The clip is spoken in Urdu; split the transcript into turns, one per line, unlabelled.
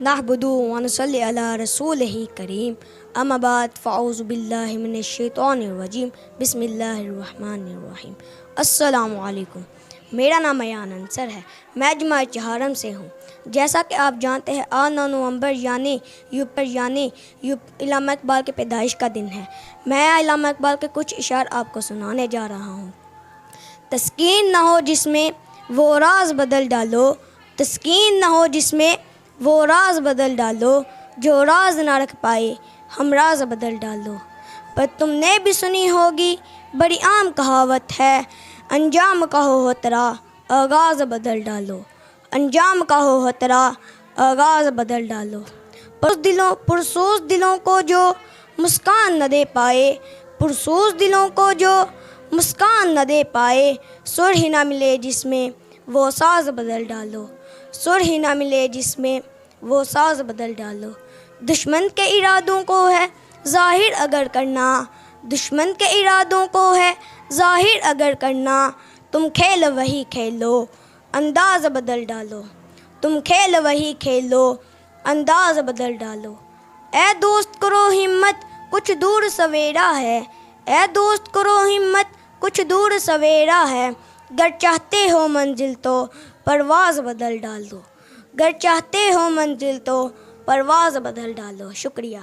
نحمدہ ونصلی علی رسولہ کریم اما بعد فاعوذ باللہ من الشیطان الرجیم بسم اللہ الرحمن الرحیم۔ السلام علیکم، میرا نام ایان انصر ہے، میں جمع چہارم سے ہوں۔ جیسا کہ آپ جانتے ہیں 9 نومبر یعنی علامہ اقبال کے پیدائش کا دن ہے۔ میں علامہ اقبال کے کچھ اشعار آپ کو سنانے جا رہا ہوں۔ تسکین نہ ہو جس میں وہ راز بدل ڈالو، تسکین نہ ہو جس میں وہ راز بدل ڈالو، جو راز نہ رکھ پائے ہم راز بدل ڈالو۔ پر تم نے بھی سنی ہوگی بڑی عام کہاوت ہے، انجام کا ہو ترا آغاز بدل ڈالو، انجام کا ہو ترا آغاز بدل ڈالو۔ پرسوز دلوں کو جو مسکان نہ دے پائے، پرسوز دلوں کو جو مسکان نہ دے پائے، سر ہی نہ ملے جس میں وہ ساز بدل ڈالو، سر ہی نہ ملے جس میں وہ ساز بدل ڈالو۔ دشمن کے ارادوں کو ہے ظاہر اگر کرنا، دشمن کے ارادوں کو ہے ظاہر اگر کرنا، تم کھیل وہی کھیلو انداز بدل ڈالو، تم کھیل وہی کھیلو انداز بدل ڈالو۔ اے دوست کرو ہمت کچھ دور سویرا ہے، اے دوست کرو ہمت کچھ دور سویرا ہے، گر چاہتے ہو منزل تو پرواز بدل ڈال دو، گر چاہتے ہو منزل تو پرواز بدل ڈالو۔ شکریہ۔